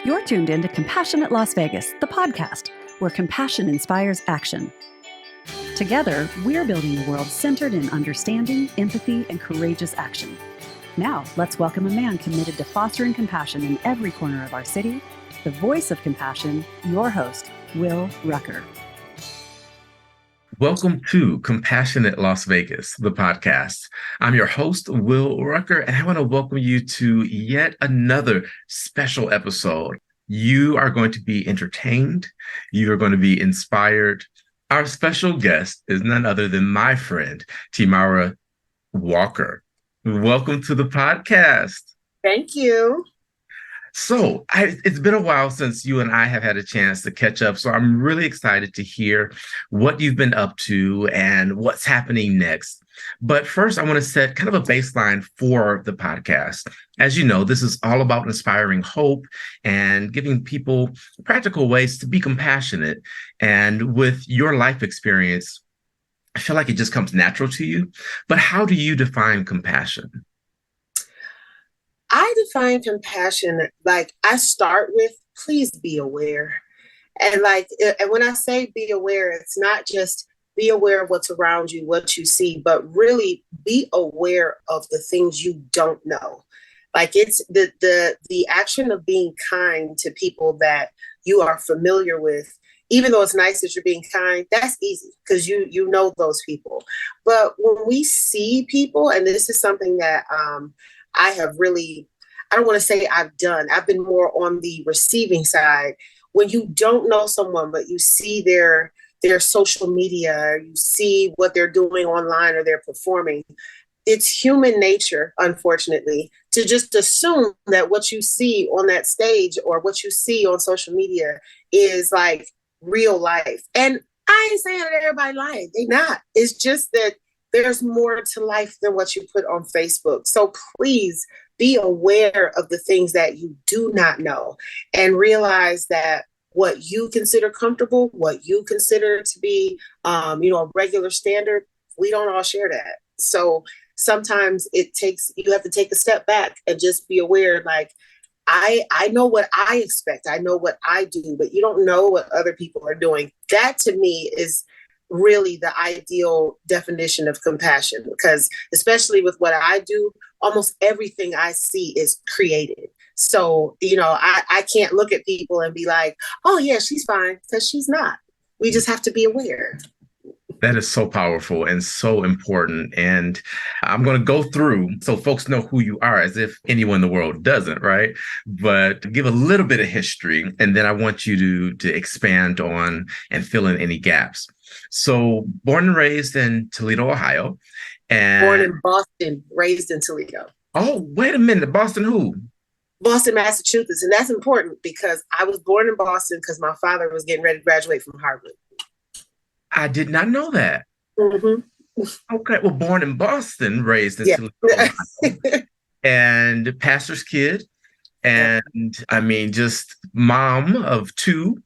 You're tuned in to Compassionate Las Vegas, the podcast, where compassion inspires action. Together, we're building a world centered in understanding, empathy, and courageous action. Now, let's welcome a man committed to fostering compassion in every corner of our city, the voice of compassion, your host, Will Rucker. Welcome to Compassionate Las Vegas, the podcast. I'm your host, Will Rucker, and I want to welcome you to yet another special episode. You are going to be entertained. You are going to be inspired. Our special guest is none other than my friend, Tymara Walker. Welcome to the podcast. Thank you. So it's been a while since you and I have had a chance to catch up. So I'm really excited to hear what you've been up to and what's happening next. But first, I want to set kind of a baseline for the podcast. As you know, this is all about inspiring hope and giving people practical ways to be compassionate. And with your life experience, I feel like it just comes natural to you. But how do you define compassion? I define compassion, like I start with, please be aware. And when I say be aware, it's not just be aware of what's around you, what you see, but really be aware of the things you don't know. Like it's the action of being kind to people that you are familiar with. Even though it's nice that you're being kind, that's easy because you know those people. But when we see people, and this is something that I have really, I don't want to say I've been more on the receiving side. When you don't know someone, but you see their social media, you see what they're doing online or they're performing, it's human nature, unfortunately, to just assume that what you see on that stage or what you see on social media is like real life. And I ain't saying that everybody lying. They not. It's just that there's more to life than what you put on Facebook. So please be aware of the things that you do not know and realize that what you consider comfortable, what you consider to be, a regular standard, we don't all share that. So sometimes you have to take a step back and just be aware, like, I know what I expect. I know what I do, but you don't know what other people are doing. That to me is really the ideal definition of compassion, because especially with what I do, almost everything I see is created. So, I can't look at people and be like, oh yeah, she's fine, because she's not. We just have to be aware. That is so powerful and so important. And I'm going to go through so folks know who you are, as if anyone in the world doesn't, right? But give a little bit of history, and then I want you to expand on and fill in any gaps. So born and raised in Toledo, Ohio. And born in Boston, raised in Toledo. Oh, wait a minute. Boston who? Boston, Massachusetts. And that's important because I was born in Boston because my father was getting ready to graduate from Harvard. I did not know that. Mm-hmm. Okay. Well, born in Boston, raised in Toledo, Ohio, and pastor's kid. And I mean, just mom of two,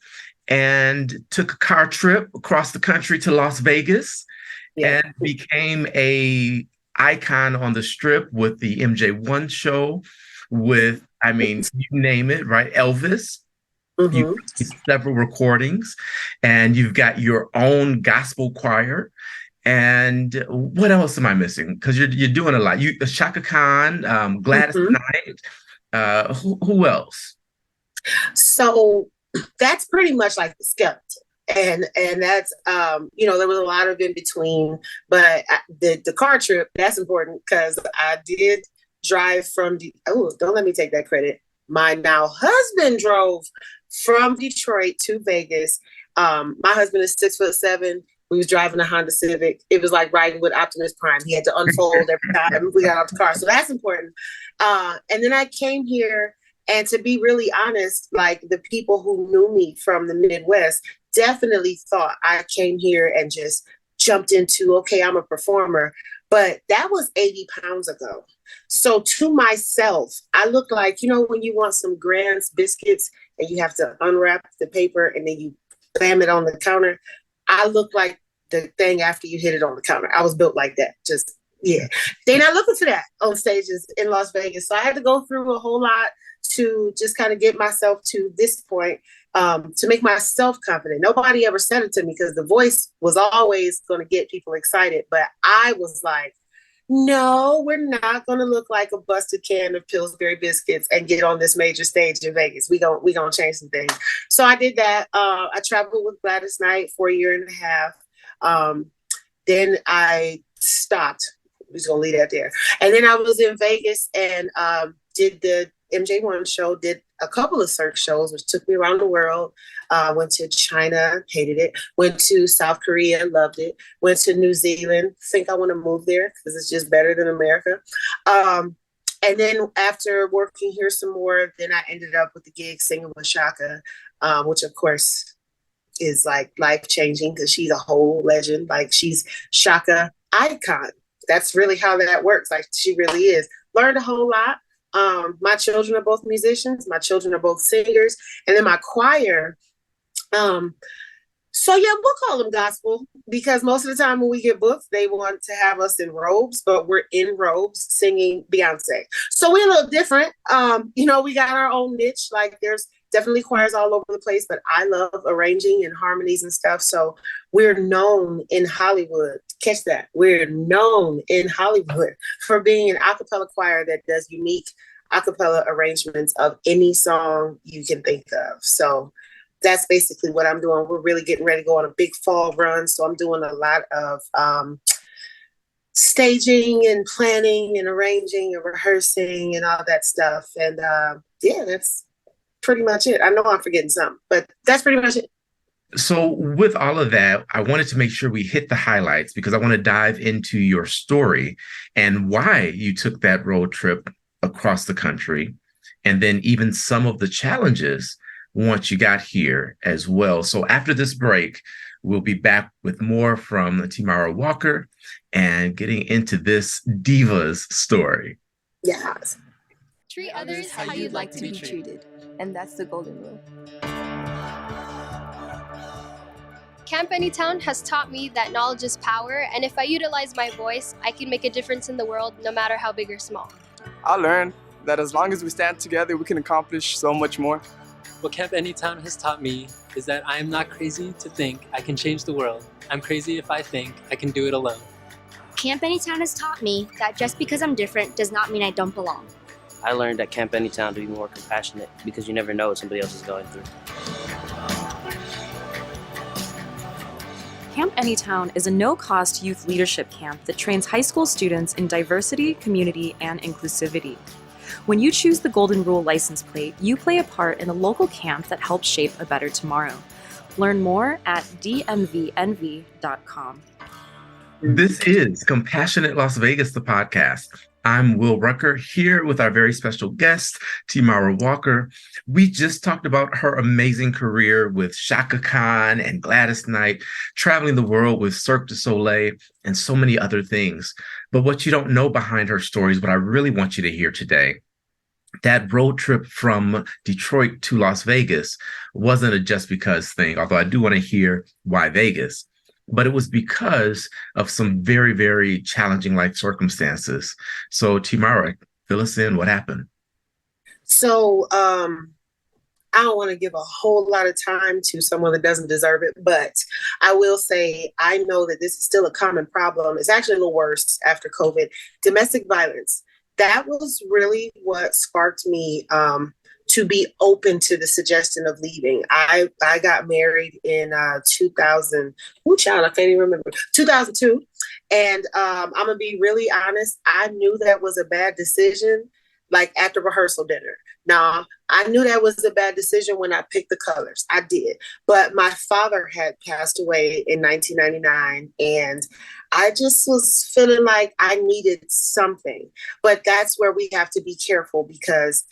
and took a car trip across the country to Las Vegas and became a icon on the Strip with the MJ1 show with, I mean, you name it, right? Elvis. Mm-hmm. You've several recordings, and you've got your own gospel choir. And what else am I missing? Because you're doing a lot. You Shaka Khan, Gladys Knight. Who else? So that's pretty much like the skeleton. And that's, there was a lot of in between, but the car trip, that's important because I did drive from, don't let me take that credit. My now husband drove from Detroit to Vegas. My husband is 6'7". We was driving a Honda Civic. It was like riding with Optimus Prime. He had to unfold every time we got out the car. So that's important. And then I came here, and to be really honest, like the people who knew me from the Midwest definitely thought I came here and just jumped into, okay, I'm a performer. But that was 80 pounds ago. So to myself, I look like, when you want some Grand's biscuits and you have to unwrap the paper and then you bam it on the counter. I look like the thing after you hit it on the counter. I was built like that. Just, yeah. They're not looking for that on stages in Las Vegas. So I had to go through a whole lot to just kind of get myself to this point, to make myself confident. Nobody ever said it to me because the voice was always going to get people excited. But I was like, no, we're not going to look like a busted can of Pillsbury biscuits and get on this major stage in Vegas. We gonna change some things. So I did that. I traveled with Gladys Knight for a year and a half. Then I stopped. I'm just going to leave that there. And then I was in Vegas and did the MJ1 show, did a couple of Cirque shows, which took me around the world. Went to China, hated it. Went to South Korea, loved it. Went to New Zealand, think I want to move there because it's just better than America. And then after working here some more, then I ended up with the gig singing with Shaka, which of course is like life-changing because she's a whole legend. Like she's Shaka icon. That's really how that works. Like she really is. Learned a whole lot. My children are both musicians. My children are both singers. And then my choir. So yeah, we'll call them gospel because most of the time when we get booked, they want to have us in robes, but we're in robes singing Beyonce. So we're a little different. We got our own niche. Like there's definitely choirs all over the place, but I love arranging and harmonies and stuff. So we're known in Hollywood. Catch that. We're known in Hollywood for being an a cappella choir that does unique a cappella arrangements of any song you can think of. So that's basically what I'm doing. We're really getting ready to go on a big fall run. So I'm doing a lot of staging and planning and arranging and rehearsing and all that stuff. And that's pretty much it. I know I'm forgetting something, but that's pretty much it. So with all of that, I wanted to make sure we hit the highlights because I want to dive into your story and why you took that road trip across the country, and then even some of the challenges once you got here as well. So after this break, we'll be back with more from Tymara Walker and getting into this diva's story. Yes. Treat others how you'd like to be treated. And that's the golden rule. Camp Anytown has taught me that knowledge is power, and if I utilize my voice, I can make a difference in the world, no matter how big or small. I learned that as long as we stand together, we can accomplish so much more. What Camp Anytown has taught me is that I am not crazy to think I can change the world. I'm crazy if I think I can do it alone. Camp Anytown has taught me that just because I'm different does not mean I don't belong. I learned at Camp Anytown to be more compassionate because you never know what somebody else is going through. Camp Anytown is a no-cost youth leadership camp that trains high school students in diversity, community, and inclusivity. When you choose the Golden Rule license plate, you play a part in a local camp that helps shape a better tomorrow. Learn more at dmvnv.com. This is Compassionate Las Vegas, the podcast. I'm Will Rucker here with our very special guest, Tymara Walker. We just talked about her amazing career with Chaka Khan and Gladys Knight, traveling the world with Cirque du Soleil, and so many other things. But what you don't know behind her story is what I really want you to hear today. That road trip from Detroit to Las Vegas wasn't a just because thing, although I do want to hear why Vegas. But it was because of some very, very challenging life circumstances. So Tymara, fill us in. What happened? So I don't want to give a whole lot of time to someone that doesn't deserve it, but I will say I know that this is still a common problem. It's actually a little worse after COVID. Domestic violence. That was really what sparked me to be open to the suggestion of leaving. I got married in 2000. Oh, child, I can't even remember. 2002. And I'm going to be really honest. I knew that was a bad decision, like at the rehearsal dinner. Now, I knew that was a bad decision when I picked the colors. I did. But my father had passed away in 1999, and I just was feeling like I needed something. But that's where we have to be careful because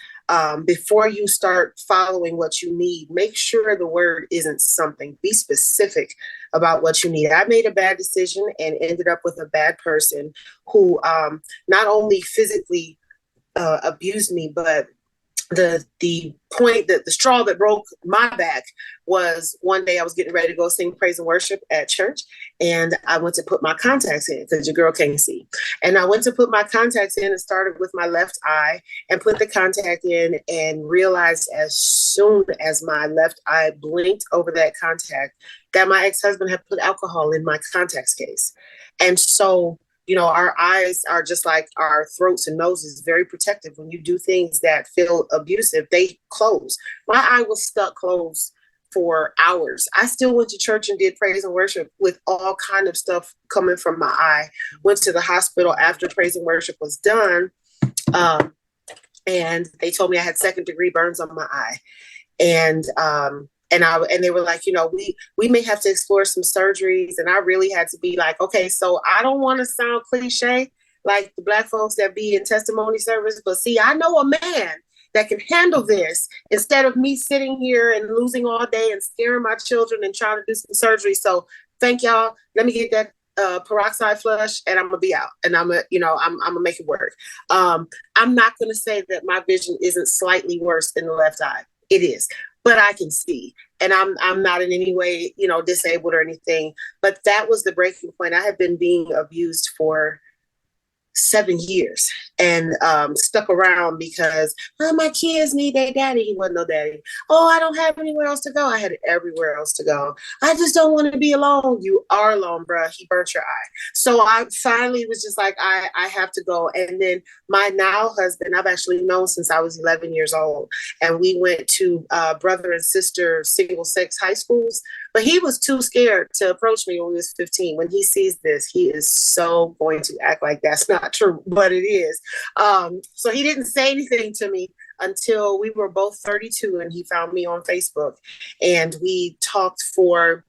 before you start following what you need, make sure the word isn't something. Be specific about what you need. I made a bad decision and ended up with a bad person who not only physically abused me, but the point that the straw that broke my back was one day I was getting ready to go sing praise and worship at church, and I went to put my contacts in because your girl can't see. And I went to put my contacts in and started with my left eye and put the contact in and realized as soon as my left eye blinked over that contact that my ex-husband had put alcohol in my contacts case. And so, you know, our eyes are just like our throats and noses, very protective. When you do things that feel abusive, they close. My eye was stuck closed for hours. I still went to church and did praise and worship with all kind of stuff coming from my eye. Went to the hospital after praise and worship was done. And they told me I had 2nd-degree burns on my eye. And they were like, you know, we may have to explore some surgeries. And I really had to be like, okay, so I don't want to sound cliche like the Black folks that be in testimony service, but see, I know a man that can handle this instead of me sitting here and losing all day and scaring my children and trying to do some surgery. So thank y'all. Let me get that peroxide flush and I'm gonna be out and I'm gonna make it work. I'm not gonna say that my vision isn't slightly worse in the left eye. It is. But I can see, and I'm not in any way, you know, disabled or anything. But that was the breaking point. I had been being abused for 7 years and stuck around because my kids need their daddy. He wasn't no daddy. Oh, I don't have anywhere else to go. I had everywhere else to go. I just don't want to be alone. You are alone, bruh. He burnt your eye. So I finally was just like, I have to go. And then my now husband, I've actually known since I was 11 years old. And we went to brother and sister single sex high schools. But he was too scared to approach me when he was 15. When he sees this, he is so going to act like that's not true, but it is. So he didn't say anything to me until we were both 32 and he found me on Facebook. And we talked for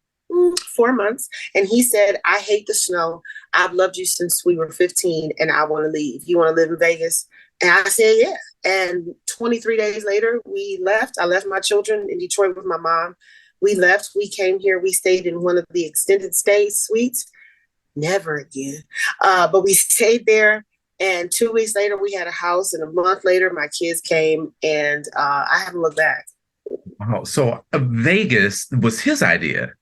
4 months. And he said, I hate the snow. I've loved you since we were 15 and I want to leave. You want to live in Vegas? And I said, yeah. And 23 days later, we left. I left my children in Detroit with my mom. We left, we came here, we stayed in one of the extended stay suites. Never again. But we stayed there. And 2 weeks later, we had a house. And a month later, my kids came and I haven't looked back. Wow. So Vegas was his idea.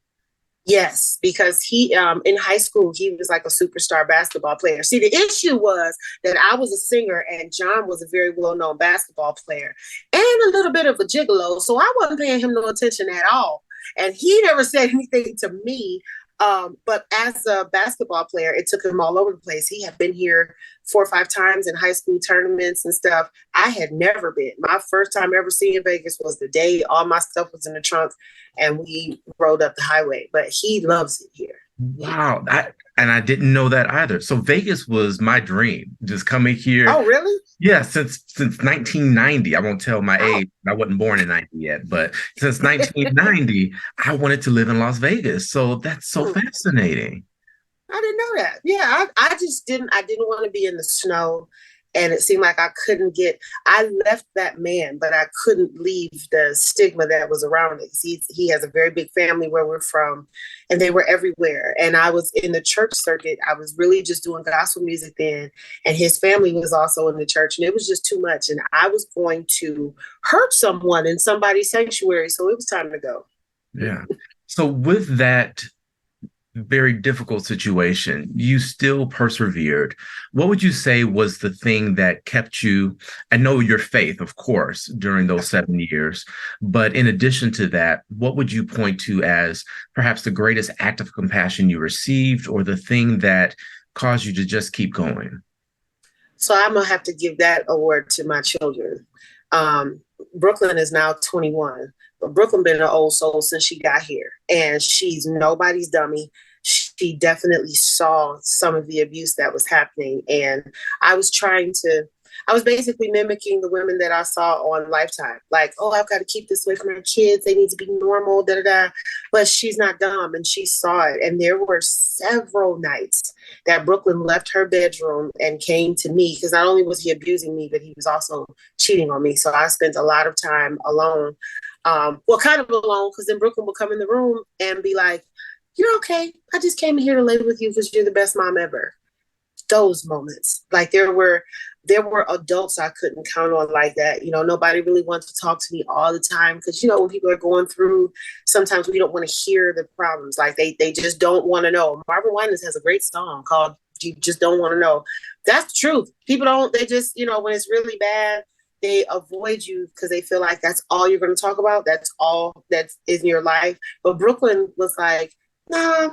Yes, because he, in high school, he was like a superstar basketball player. See, the issue was that I was a singer and John was a very well-known basketball player and a little bit of a gigolo. So I wasn't paying him no attention at all. And he never said anything to me. But as a basketball player, it took him all over the place. He had been here 4 or 5 times in high school tournaments and stuff. I had never been. My first time ever seeing Vegas was the day all my stuff was in the trunk and we rode up the highway. But he loves it here. Wow. I didn't know that either. So Vegas was my dream, just coming here. Oh, really? Yeah, since 1990. I won't tell my age. I wasn't born in 90 yet, but since 1990, I wanted to live in Las Vegas. So that's so fascinating. I didn't know that. Yeah, I just didn't. I didn't want to be in the snow. And it seemed like I left that man, but I couldn't leave the stigma that was around it. He has a very big family where we're from, and they were everywhere. And I was in the church circuit. I was really just doing gospel music then. And his family was also in the church, and it was just too much. And I was going to hurt someone in somebody's sanctuary. So it was time to go. Yeah. So with that very difficult situation, you still persevered. What would you say was the thing that kept you? I know your faith, of course, during those 7 years, but in addition to that, what would you point to as perhaps the greatest act of compassion you received, or the thing that caused you to just keep going? So I'm gonna have to give that award to my children. Brooklyn is now 21, but Brooklyn been an old soul since she got here, and she's nobody's dummy. She definitely saw some of the abuse that was happening. And I was basically mimicking the women that I saw on Lifetime. Like, oh, I've got to keep this away from my kids. They need to be normal, da-da-da. But she's not dumb, and she saw it. And there were several nights that Brooklyn left her bedroom and came to me, because not only was he abusing me, but he was also cheating on me. So I spent a lot of time alone. Kind of alone, because then Brooklyn would come in the room and be like, you're okay. I just came here to live with you because you're the best mom ever. Those moments. Like, there were there were adults I couldn't count on like that. You know, nobody really wanted to talk to me all the time because, you know, when people are going through, sometimes we don't want to hear the problems. Like they just don't want to know. Marvin Winans has a great song called You Just Don't Want to Know. That's the truth. People don't, they just, you know, when it's really bad, they avoid you because they feel like that's all you're going to talk about. That's all that is in your life. But Brooklyn was like, nah,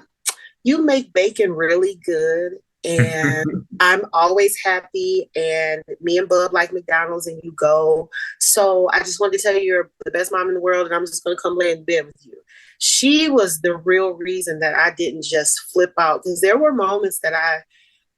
you make bacon really good. And I'm always happy. And me and Bub like McDonald's and you go. So I just wanted to tell you you're the best mom in the world. And I'm just going to come lay in bed with you. She was the real reason that I didn't just flip out. Because there were moments that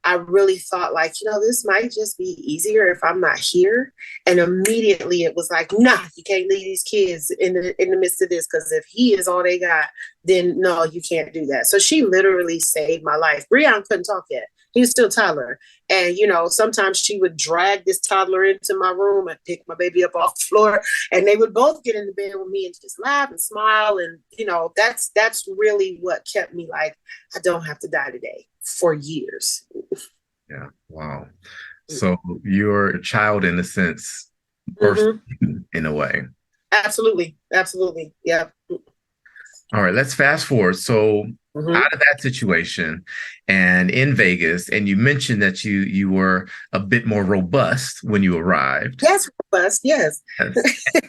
I really thought like, you know, this might just be easier if I'm not here. And immediately it was like, nah, you can't leave these kids in the midst of this. Because if he is all they got, then no, you can't do that. So she literally saved my life. Breon couldn't talk yet. He was still a toddler. And, you know, sometimes she would drag this toddler into my room and pick my baby up off the floor. And they would both get into bed with me and just laugh and smile. And, you know, that's really what kept me like, I don't have to die today for years. Yeah. Wow. So you're a child in a sense, in a way. Absolutely. Absolutely. Yeah. All right, let's fast forward. So out of that situation and in Vegas, and you mentioned that you were a bit more robust when you arrived. Yes, robust, yes.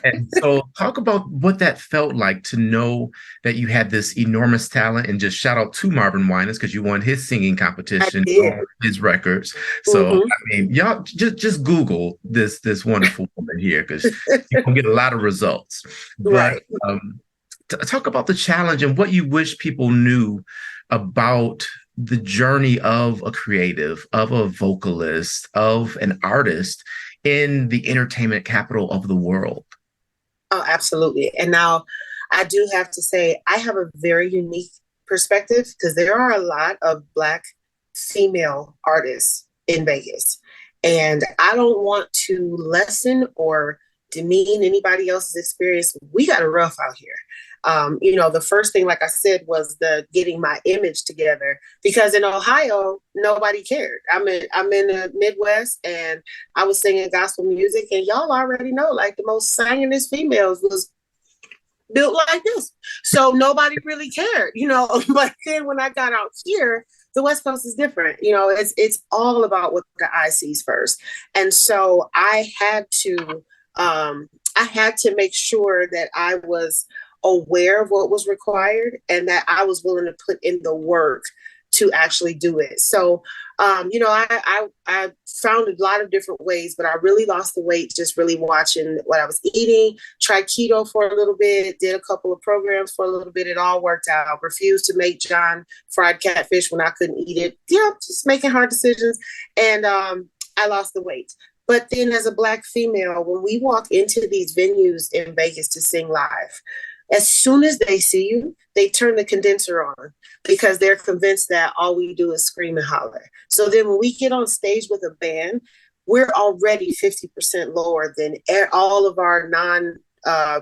And so talk about what that felt like to know that you had this enormous talent, and just shout out to Marvin Winans because you won his singing competition on his records. So I mean, y'all just Google this wonderful woman here because you can get a lot of results. But talk about the challenge and what you wish people knew about the journey of a creative, of a vocalist, of an artist in the entertainment capital of the world. Oh, absolutely. And now I do have to say, I have a very unique perspective because there are a lot of Black female artists in Vegas. And I don't want to lessen or demean anybody else's experience. We got it rough out here. You know, the first thing, like I said, was the getting my image together, because in Ohio, nobody cared. I'm in the Midwest and I was singing gospel music, and y'all already know, like the most singingest females was built like this. So nobody really cared, you know, but then when I got out here, the West Coast is different. You know, it's all about what the eye sees first. And so I had to make sure that I was aware of what was required and that I was willing to put in the work to actually do it. So, you know, I found a lot of different ways, but I really lost the weight just really watching what I was eating, tried keto for a little bit, did a couple of programs for a little bit. It all worked out. Refused to make John fried catfish when I couldn't eat it. Yeah, just making hard decisions. And I lost the weight. But then as a Black female, when we walk into these venues in Vegas to sing live, as soon as they see you, they turn the condenser on because they're convinced that all we do is scream and holler. So then when we get on stage with a band, we're already 50% lower than all of our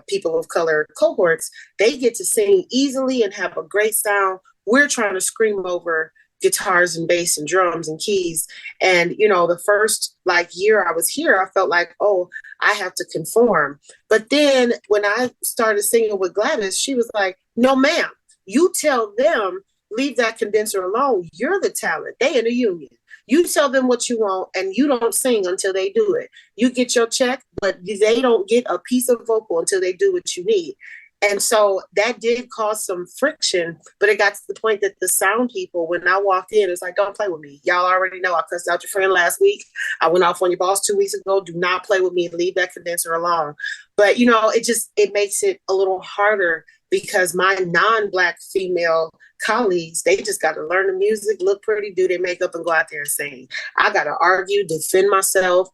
people of color cohorts. They get to sing easily and have a great sound. We're trying to scream over guitars and bass and drums and keys. And, you know, the first year I was here, I felt like, oh, I have to conform. But then when I started singing with Gladys, she was like, no, ma'am, you tell them, leave that condenser alone. You're the talent. They in a union. You tell them what you want and you don't sing until they do it. You get your check, but they don't get a piece of vocal until they do what you need. And so that did cause some friction, but it got to the point that the sound people, when I walked in, it's like, don't play with me. Y'all already know I cussed out your friend last week. I went off on your boss 2 weeks ago. Do not play with me. Leave that condenser alone. But, you know, it makes it a little harder because my non-Black female colleagues, they just got to learn the music, look pretty, do their makeup, and go out there and sing. I got to argue, defend myself,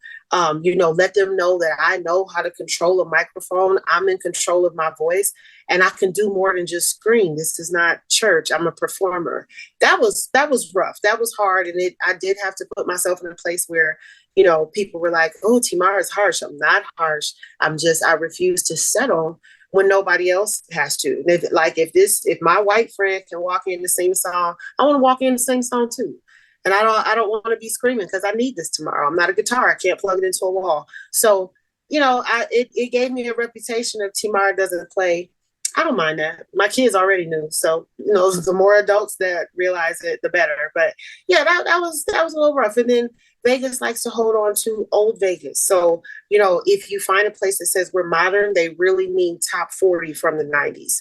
you know, let them know that I know how to control a microphone. I'm in control of my voice and I can do more than just scream. This is not church. I'm a performer. That was rough. That was hard. And I did have to put myself in a place where, you know, people were like, oh, Tymara is harsh. I'm not harsh. I refuse to settle when nobody else has to. If my white friend can walk in to sing a song, I want to walk in and sing a song too. And I don't want to be screaming because I need this tomorrow. I'm not a guitar. I can't plug it into a wall. So, it gave me a reputation of Tymara doesn't play. I don't mind that. My kids already knew. So, the more adults that realize it, the better. But yeah, that was a little rough. And then Vegas likes to hold on to old Vegas. So, if you find a place that says we're modern, they really mean top 40 from the 90s.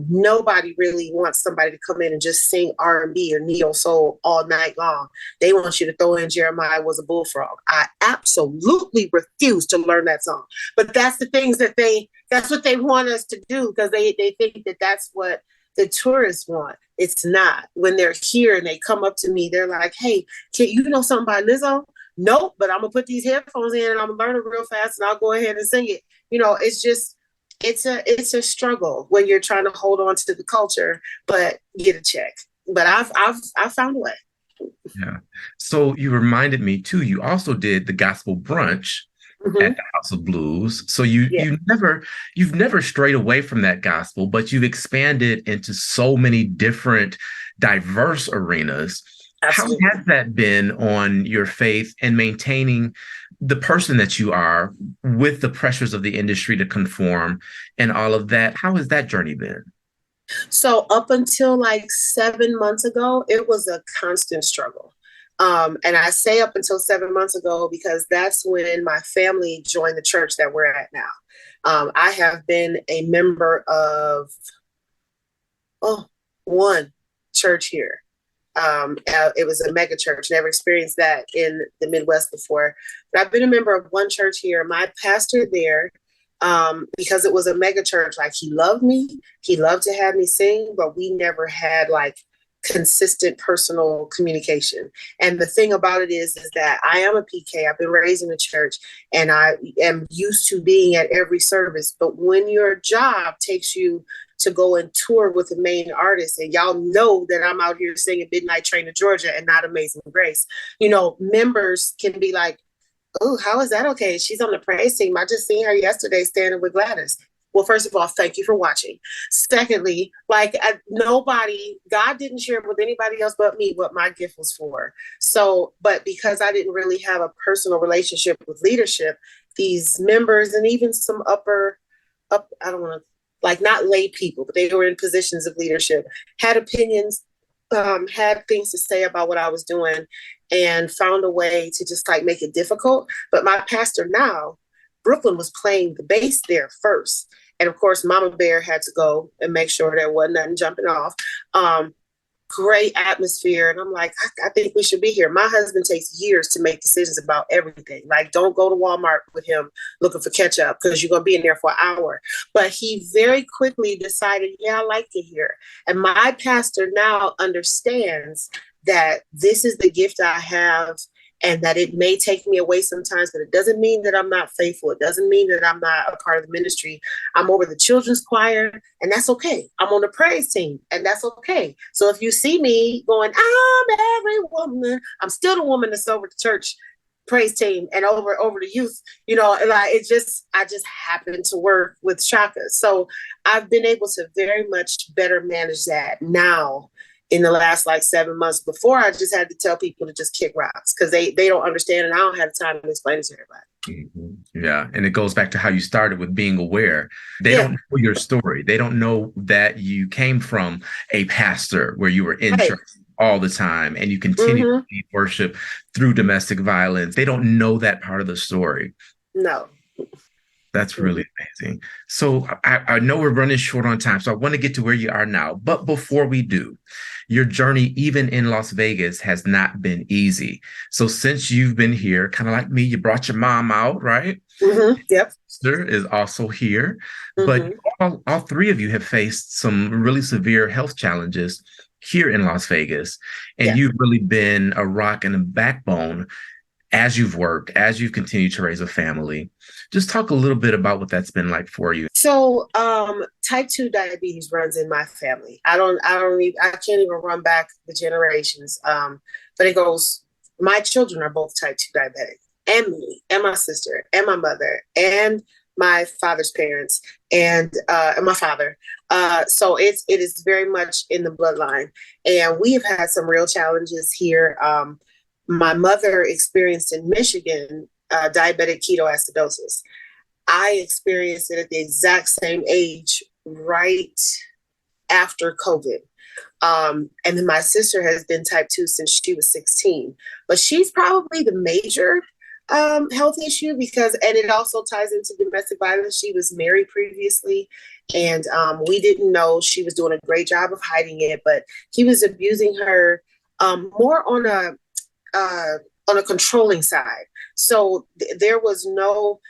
Nobody really wants somebody to come in and just sing R&B or neo soul all night long. They want you to throw in Jeremiah Was a Bullfrog. I absolutely refuse to learn that song. But that's the things that's what they want us to do, because they think that that's what the tourists want. It's not. When they're here and they come up to me, they're like, hey, can you know something by Lizzo? Nope, but I'm going to put these headphones in and I'm going to learn it real fast and I'll go ahead and sing it. It's just, it's a struggle when you're trying to hold on to the culture, but get a check. But I've found a way. Yeah. So you reminded me too, you also did the gospel brunch at the House of Blues. So you've never strayed away from that gospel, but you've expanded into so many different diverse arenas. Absolutely. How has that been on your faith and maintaining the person that you are with the pressures of the industry to conform and all of that? How has that journey been? So up until like 7 months ago, it was a constant struggle. And I say up until 7 months ago because that's when my family joined the church that we're at now. I have been a member of one church here. It was a mega church. Never experienced that in the Midwest before. But I've been a member of one church here. My pastor there, because it was a mega church, like he loved me. He loved to have me sing, but we never had like consistent personal communication. And the thing about it is that I am a PK. I've been raised in the church and I am used to being at every service. But when your job takes you to go and tour with the main artist, and y'all know that I'm out here singing Midnight Train to Georgia and not Amazing Grace, members can be like, oh, how is that okay? She's on the praise team. I just seen her yesterday standing with Gladys. Well, first of all, thank you for watching. Secondly, God didn't share with anybody else but me what my gift was for. So, but because I didn't really have a personal relationship with leadership, these members and even some I don't want to, not lay people, but they were in positions of leadership, had opinions, had things to say about what I was doing, and found a way to just make it difficult. But my pastor now, Brooklyn, was playing the bass there first. And of course, Mama Bear had to go and make sure there wasn't nothing jumping off. Great atmosphere. And I'm like, I think we should be here. My husband takes years to make decisions about everything. Don't go to Walmart with him looking for ketchup because you're going to be in there for an hour. But he very quickly decided, yeah, I like it here. And my pastor now understands that this is the gift I have, and that it may take me away sometimes, but it doesn't mean that I'm not faithful. It doesn't mean that I'm not a part of the ministry. I'm over the children's choir, and that's okay. I'm on the praise team, and that's okay. So if you see me going, I'm every woman, I'm still the woman that's over the church praise team and over the youth, I just happen to work with Shaka. So I've been able to very much better manage that now. In the last 7 months. Before, I just had to tell people to just kick rocks because they don't understand, and I don't have time to explain it to everybody. Mm-hmm. Yeah, and it goes back to how you started with being aware. They don't know your story. They don't know that you came from a pastor where you were in church all the time and you continue to lead worship through domestic violence. They don't know that part of the story. No. That's really amazing. So I know we're running short on time, so I want to get to where you are now. But before we do, your journey, even in Las Vegas, has not been easy. So since you've been here, kind of like me, you brought your mom out, right? Mm-hmm. Yep. Sister is also here. But all three of you have faced some really severe health challenges here in Las Vegas. And you've really been a rock and a backbone as you've worked, as you've continued to raise a family. Just talk a little bit about what that's been like for you. So, type 2 diabetes runs in my family. I can't even run back the generations. But it goes, my children are both type 2 diabetic, and me, and my sister, and my mother, and my father's parents and my father. So it is very much in the bloodline. And we have had some real challenges here. My mother experienced in Michigan diabetic ketoacidosis. I experienced it at the exact same age right after COVID. And then my sister has been type 2 since she was 16. But she's probably the major health issue because, and it also ties into domestic violence. She was married previously, and we didn't know. She was doing a great job of hiding it, but he was abusing her more on a controlling side. So there was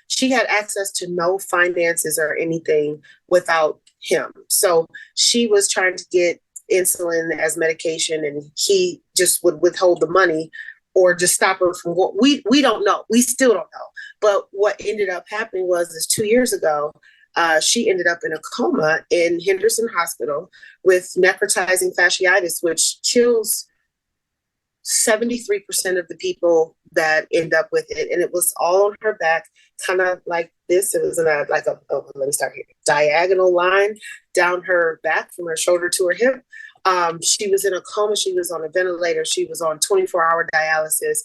she had access to no finances or anything without him. So she was trying to get insulin as medication, and he just would withhold the money or just stop her from what we don't know. We still don't know. But what ended up happening was 2 years ago, she ended up in a coma in Henderson Hospital with necrotizing fasciitis, which kills 73% of the people that end up with it. And it was all on her back, kind of like this. It was let me start here, diagonal line down her back from her shoulder to her hip. She was in a coma. She was on a ventilator. She was on 24-hour dialysis.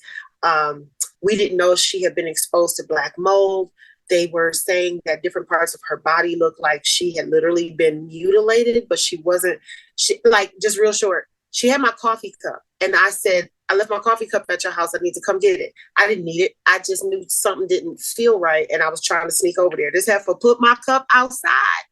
We didn't know she had been exposed to black mold. They were saying that different parts of her body looked like she had literally been mutilated, but she wasn't. Just real short, she had my coffee cup. And I said, I left my coffee cup at your house. I need to come get it. I didn't need it. I just knew something didn't feel right. And I was trying to sneak over there. This heifer put my cup outside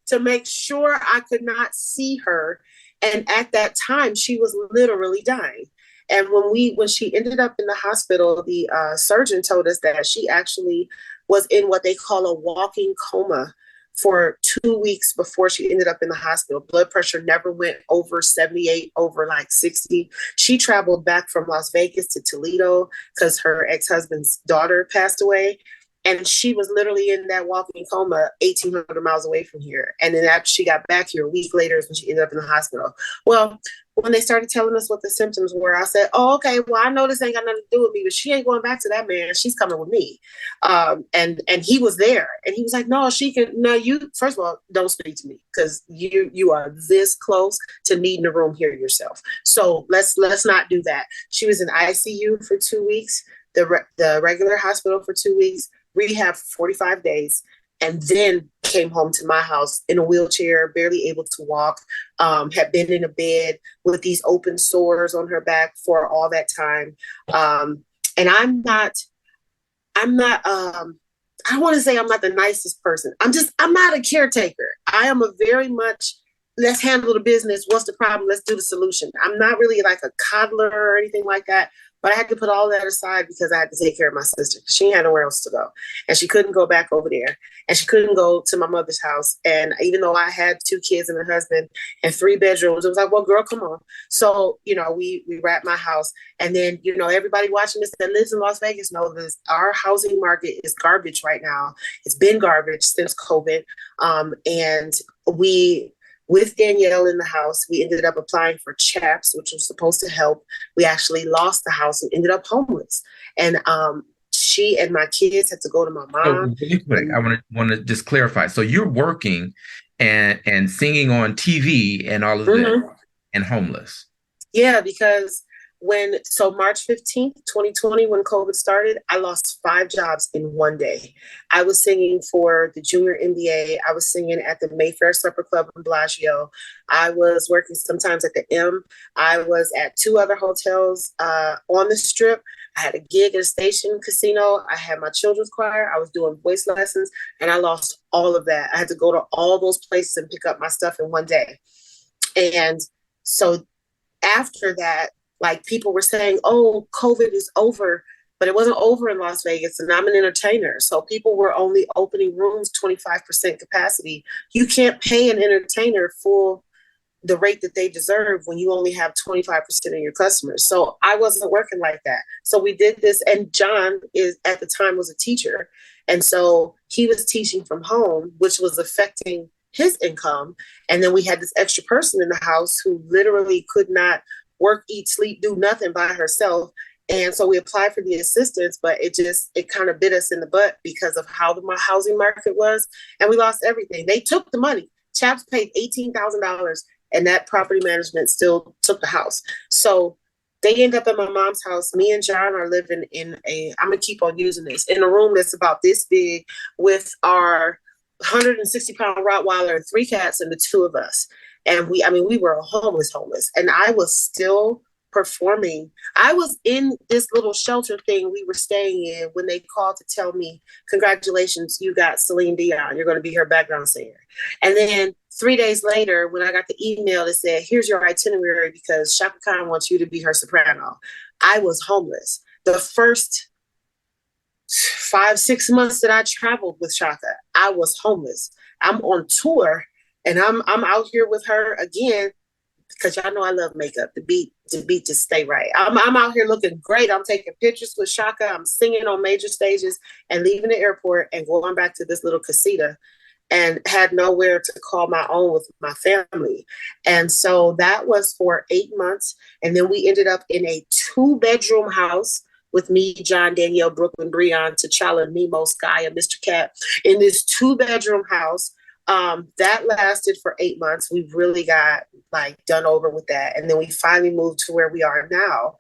to make sure I could not see her. And at that time, she was literally dying. And when she ended up in the hospital, the surgeon told us that she actually was in what they call a walking coma for 2 weeks before she ended up in the hospital. Blood pressure never went over 78, over 60. She traveled back from Las Vegas to Toledo because her ex-husband's daughter passed away. And she was literally in that walking coma 1,800 miles away from here. And then after she got back here a week later is when she ended up in the hospital. Well, when they started telling us what the symptoms were, I said, oh, okay, well, I know this ain't got nothing to do with me, but she ain't going back to that man. She's coming with me. And he was there. And he was like, no, you, first of all, don't speak to me because you are this close to needing a room here yourself. So let's not do that. She was in ICU for 2 weeks, the regular hospital for 2 weeks, rehab for 45 days, and then came home to my house in a wheelchair, barely able to walk, had been in a bed with these open sores on her back for all that time. And I'm not, I want to say I'm not the nicest person. I'm not a caretaker. I am a very much, let's handle the business. What's the problem? Let's do the solution. I'm not really like a coddler or anything like that. But I had to put all that aside because I had to take care of my sister. She had nowhere else to go. And she couldn't go back over there. And she couldn't go to my mother's house. And even though I had 2 kids and a husband and 3 bedrooms, it was like, well, girl, come on. So, we wrapped my house. And then, everybody watching this that lives in Las Vegas knows this. Our housing market is garbage right now. It's been garbage since COVID. And with Danielle in the house, we ended up applying for CHAPS, which was supposed to help. We actually lost the house and ended up homeless. And she and my kids had to go to my mom. I want to just clarify. So you're working and singing on TV and all of that, and homeless. Yeah, because March 15th, 2020, when COVID started, I lost 5 jobs in one day. I was singing for the Junior NBA. I was singing at the Mayfair Supper Club in Bellagio. I was working sometimes at the M. I was at 2 other hotels on the Strip. I had a gig at a station casino. I had my children's choir. I was doing voice lessons, and I lost all of that. I had to go to all those places and pick up my stuff in one day. And so after that, people were saying, oh, COVID is over, but it wasn't over in Las Vegas, and I'm an entertainer. So people were only opening rooms 25% capacity. You can't pay an entertainer full the rate that they deserve when you only have 25% of your customers. So I wasn't working like that. So we did this, and John at the time was a teacher. And so he was teaching from home, which was affecting his income. And then we had this extra person in the house who literally could not work, eat, sleep, do nothing by herself. And so we applied for the assistance, but it kind of bit us in the butt because of how the housing market was. And we lost everything. They took the money. Chaps paid $18,000 and that property management still took the house. So they end up at my mom's house. Me and John are living in I'm going to keep on using this, in a room that's about this big with our 160-pound Rottweiler and 3 cats and the 2 of us. And we were homeless. And I was still performing. I was in this little shelter thing we were staying in when they called to tell me, congratulations, you got Celine Dion. You're going to be her background singer. And then 3 days later, when I got the email that said, here's your itinerary because Chaka Khan wants you to be her soprano. I was homeless. The first 5-6 months that I traveled with Chaka, I was homeless. I'm on tour and I'm out here with her again because y'all know I love makeup. The beat just stay right. I'm out here looking great. I'm taking pictures with Chaka. I'm singing on major stages and leaving the airport and going back to this little casita and had nowhere to call my own with my family. And so that was for 8 months. And then we ended up in a 2-bedroom house with me, John, Danielle, Brooklyn, Breon, T'Challa, Nemo, Sky, and Mr. Cat in this 2-bedroom house. That lasted for 8 months. We really got done over with that. And then we finally moved to where we are now.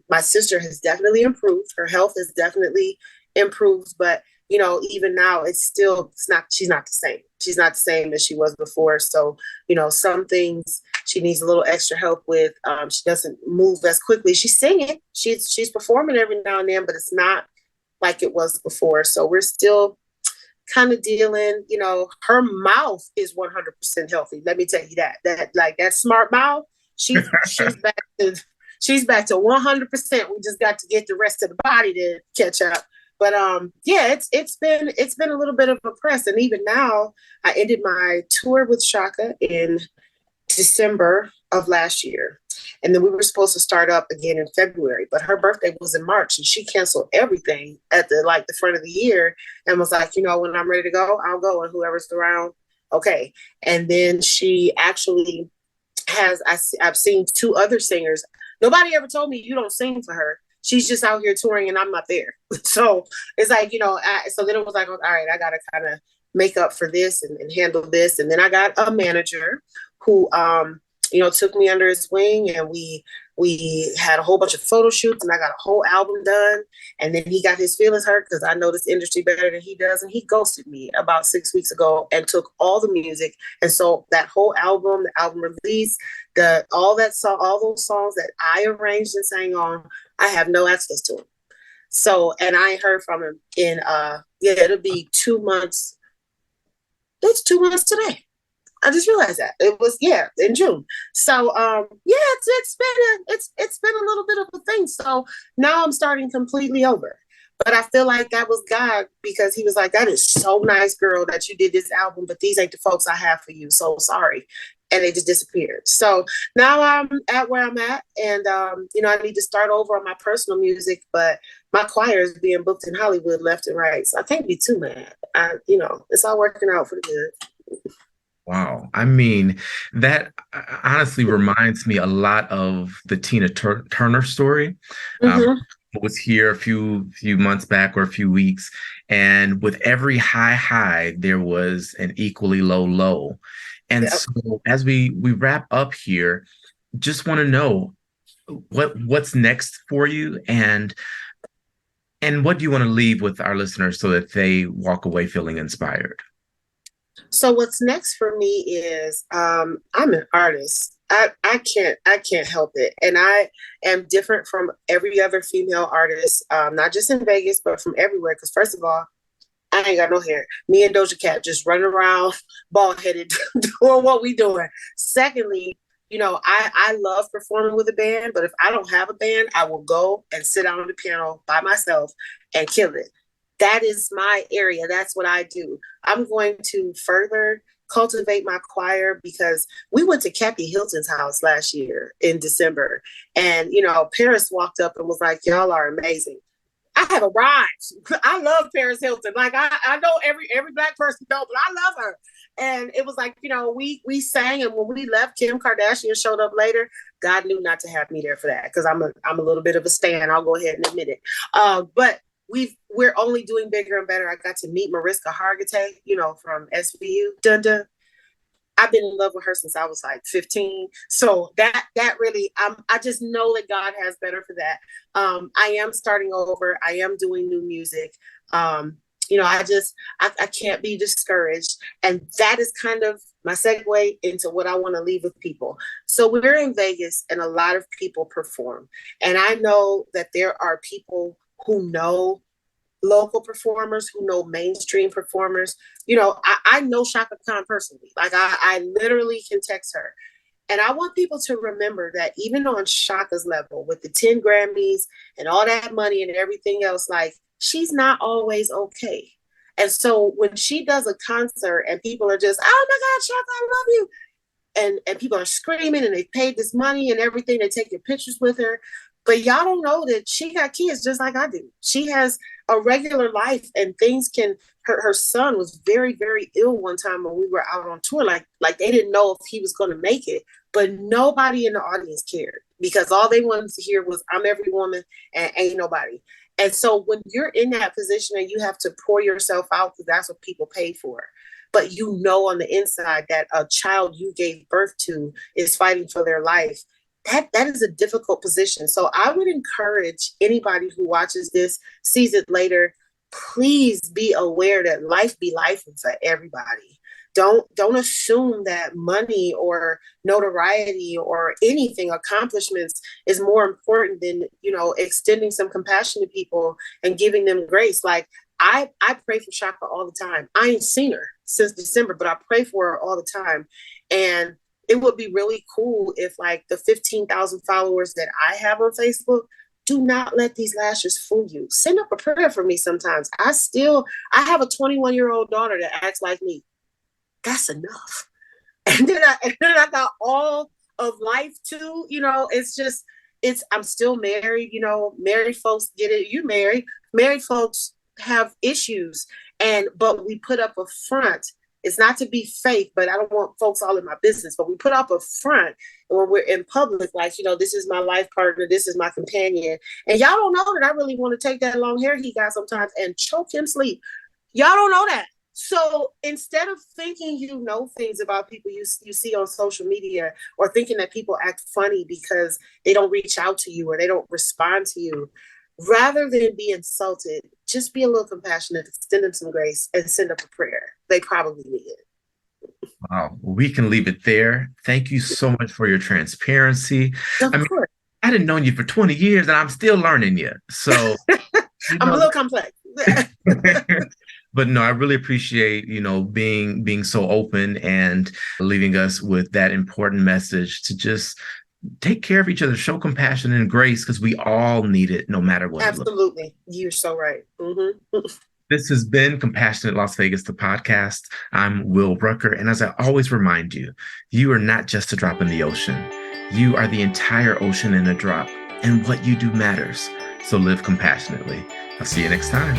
My sister has definitely improved. Her health has definitely improved, but even now she's not the same. She's not the same as she was before. So, some things she needs a little extra help with. She doesn't move as quickly. She's singing, she's performing every now and then, but it's not like it was before. So we're still kind of dealing, her mouth is 100% healthy. Let me tell you that smart mouth, she's back to 100%. We just got to get the rest of the body to catch up. But it's been a little bit of a press. And even now, I ended my tour with Chaka in December of last year. And then we were supposed to start up again in February, but her birthday was in March and she canceled everything at the front of the year and was like, when I'm ready to go, I'll go. And whoever's around, okay. And then she actually I've seen 2 other singers. Nobody ever told me you don't sing for her. She's just out here touring and I'm not there. So it's like, so then it was like, all right, I got to kind of make up for this and handle this. And then I got a manager who, took me under his wing and we had a whole bunch of photo shoots and I got a whole album done. And then he got his feelings hurt because I know this industry better than he does. And he ghosted me about 6 weeks ago and took all the music. And so that whole album, the album release, all those songs that I arranged and sang on, I have no access to them. So, and I ain't heard from him in, it'll be 2 months. That's 2 months today. I just realized that it was in June. So it's been a little bit of a thing. So now I'm starting completely over. But I feel like that was God because he was like, that is so nice, girl, that you did this album, but these ain't the folks I have for you. So sorry. And they just disappeared. So now I'm at where I'm at. And, I need to start over on my personal music, but my choir is being booked in Hollywood left and right. So I can't be too mad. It's all working out for the good. Wow. I mean, that honestly reminds me a lot of the Tina Turner story. I was here a few months back or a few weeks, and with every high, there was an equally low. And so as we wrap up here, just want to know what's next for you and what do you want to leave with our listeners so that they walk away feeling inspired? So what's next for me is I'm an artist. I can't help it. And I am different from every other female artist, not just in Vegas, but from everywhere. Because first of all, I ain't got no hair. Me and Doja Cat just running around bald headed doing what we doing. Secondly, I love performing with a band, but if I don't have a band, I will go and sit down on the piano by myself and kill it. That is my area. That's what I do. I'm going to further cultivate my choir because we went to Kathy Hilton's house last year in December. And, Paris walked up and was like, y'all are amazing. I have arrived. I love Paris Hilton. Like I know every Black person don't, but I love her. And it was like, we sang, and when we left, Kim Kardashian showed up later. God knew not to have me there for that, because I'm a little bit of a stan. I'll go ahead and admit it. But we're only doing bigger and better. I got to meet Mariska Hargitay, from SVU. Dun dun. I've been in love with her since I was like 15. So that really, I just know that God has better for that. I am starting over. I am doing new music. I can't be discouraged. And that is kind of my segue into what I want to leave with people. So we're in Vegas and a lot of people perform. And I know that there are people who know local performers, who know mainstream performers. I know Chaka Khan personally. Like I literally can text her. And I want people to remember that even on Chaka's level, with the 10 Grammys and all that money and everything else, like, she's not always okay. And so when she does a concert and people are just, oh my God, Chaka, I love you. And people are screaming and they paid this money and everything. They take your pictures with her. But y'all don't know that she got kids just like I do. She has a regular life, and things her son was very, very ill one time when we were out on tour. Like they didn't know if he was going to make it, but nobody in the audience cared, because all they wanted to hear was, I'm every woman and ain't nobody. And so when you're in that position and you have to pour yourself out, because that's what people pay for, but on the inside that a child you gave birth to is fighting for their life, that is a difficult position. So I would encourage anybody who watches this, sees it later, please be aware that life be life for everybody. Don't assume that money or notoriety or anything, accomplishments, is more important than, extending some compassion to people and giving them grace. Like I pray for Chaka all the time. I ain't seen her since December, but I pray for her all the time. And it would be really cool if, like, the 15,000 followers that I have on Facebook, do not let these lashes fool you. Send up a prayer for me sometimes. I have a 21-year-old daughter that acts like me. That's enough. And then I got all of life too. I'm still married. Married folks get it. You married. Married folks have issues. But we put up a front. It's not to be fake, but I don't want folks all in my business. But we put up a front when we're in public, like, this is my life partner, this is my companion. And y'all don't know that I really want to take that long hair he got sometimes and choke him sleep. Y'all don't know that. So instead of thinking things about people you see on social media, or thinking that people act funny because they don't reach out to you or they don't respond to you, rather than be insulted, just be a little compassionate, extend them some grace, and send up a prayer. They probably need it. Wow. We can leave it there. Thank you so much for your transparency. Of course. I didn't know you for 20 years and I'm still learning you. So I'm a little complex. But no, I really appreciate, being so open and leaving us with that important message to just take care of each other, show compassion and grace, because we all need it, no matter what. Absolutely. You're so right. Mm-hmm. This has been Compassionate Las Vegas, the podcast. I'm Will Rucker. And as I always remind you, you are not just a drop in the ocean. You are the entire ocean in a drop. And what you do matters. So live compassionately. I'll see you next time.